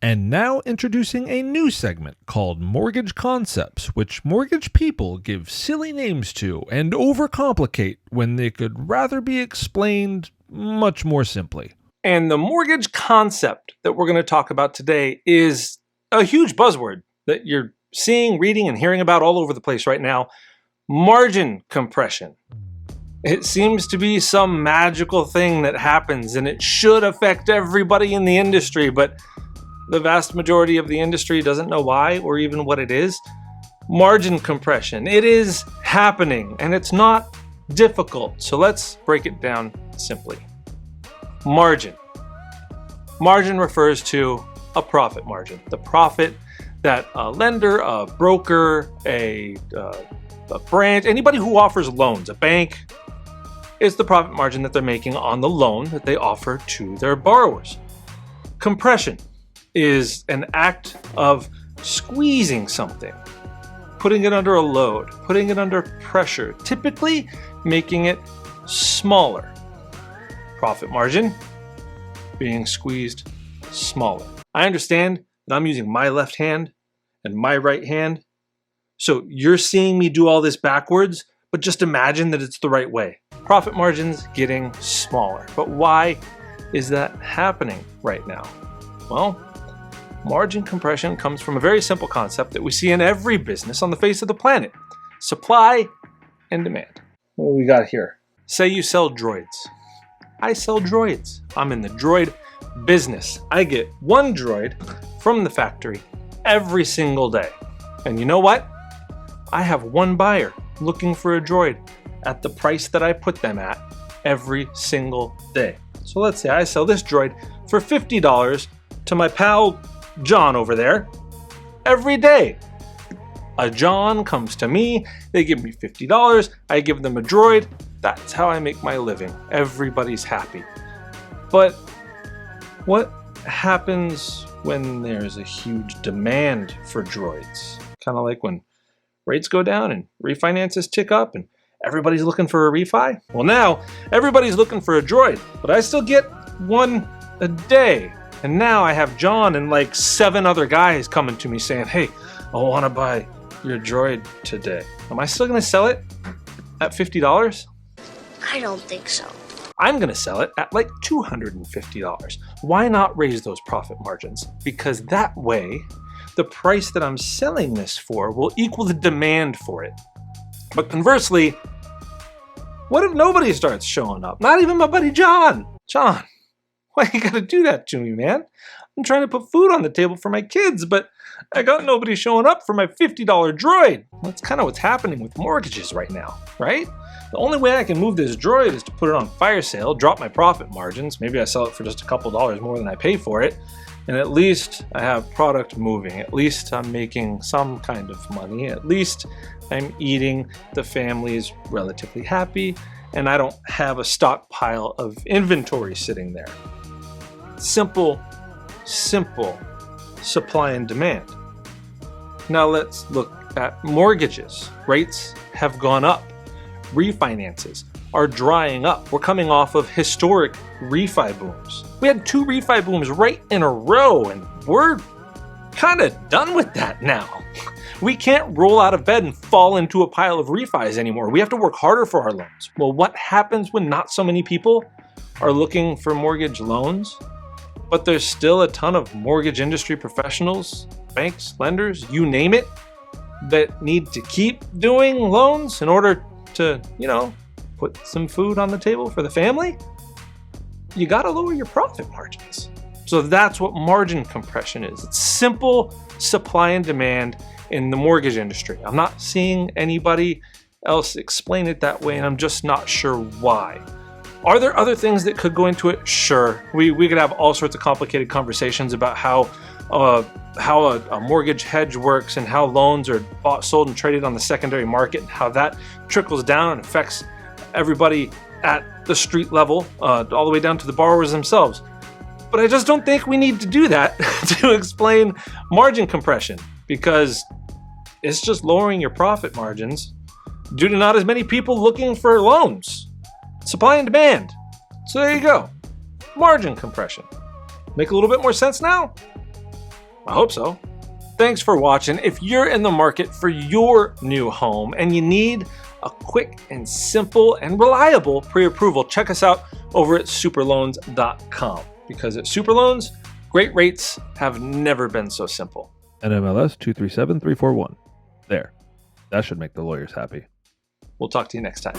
And now introducing a new segment called Mortgage Concepts, which mortgage people give silly names to and overcomplicate when they could rather be explained much more simply. And the mortgage concept that we're going to talk about today is a huge buzzword that you're seeing, reading, and hearing about all over the place right now. Margin compression. It seems to be some magical thing that happens, and it should affect everybody in the industry, but the vast majority of the industry doesn't know why or even what it is. Margin compression. It is happening, and it's not difficult. So let's break it down simply. Margin. Margin refers to a profit margin. The profit that a lender, a broker, a branch, anybody who offers loans, a bank, is the profit margin that they're making on the loan that they offer to their borrowers. Compression is an act of squeezing something, putting it under a load, putting it under pressure, typically making it smaller. Profit margin being squeezed smaller. I understand that I'm using my left hand and my right hand, so you're seeing me do all this backwards, but just imagine that it's the right way. Profit margins getting smaller. But why is that happening right now? Well, margin compression comes from a very simple concept that we see in every business on the face of the planet. Supply and demand. What do we got here? Say you sell droids. I sell droids. I'm in the droid business. I get one droid from the factory every single day. And you know what? I have one buyer looking for a droid at the price that I put them at every single day. So let's say I sell this droid for $50 to my pal John over there every day. A John comes to me, they give me $50, I give them a droid. That's how I make my living. Everybody's happy. But what happens when there's a huge demand for droids? Kind of like when rates go down and refinances tick up and everybody's looking for a refi. Well, now everybody's looking for a droid, but I still get one a day. And now I have John and like 7 other guys coming to me saying, hey, I want to buy your droid today. Am I still going to sell it at $50? I don't think so. I'm going to sell it at like $250. Why not raise those profit margins? Because that way, the price that I'm selling this for will equal the demand for it. But conversely, what if nobody starts showing up? Not even my buddy John. John, why you gotta do that to me, man? I'm trying to put food on the table for my kids, but I got nobody showing up for my $50 droid. That's kind of what's happening with mortgages right now, right? The only way I can move this droid is to put it on fire sale, drop my profit margins. Maybe I sell it for just a couple dollars more than I pay for it. And at least I have product moving. At least I'm making some kind of money. At least I'm eating. The family's relatively happy. And I don't have a stockpile of inventory sitting there. Simple supply and demand. Now let's look at mortgages. Rates have gone up. Refinances are drying up. We're coming off of historic refi booms. We had 2 refi booms right in a row, and we're kind of done with that now. We can't roll out of bed and fall into a pile of refis anymore. We have to work harder for our loans. Well, what happens when not so many people are looking for mortgage loans, but there's still a ton of mortgage industry professionals, banks, lenders, you name it, that need to keep doing loans in order to, put some food on the table for the family? You gotta lower your profit margins. So that's what margin compression is. It's simple supply and demand in the mortgage industry. I'm not seeing anybody else explain it that way, and I'm just not sure why. Are there other things that could go into it? Sure. We could have all sorts of complicated conversations about how a mortgage hedge works and how loans are bought, sold, and traded on the secondary market, and how that trickles down and affects everybody at the street level, all the way down to the borrowers themselves. But I just don't think we need to do that to explain margin compression, because it's just lowering your profit margins due to not as many people looking for loans. Supply and demand. So there you go. Margin compression. Make a little bit more sense now? I hope so. Thanks for watching. If you're in the market for your new home and you need a quick and simple and reliable pre-approval, check us out over at superloans.com. Because at Superloans, great rates have never been so simple. NMLS 237341. There. That should make the lawyers happy. We'll talk to you next time.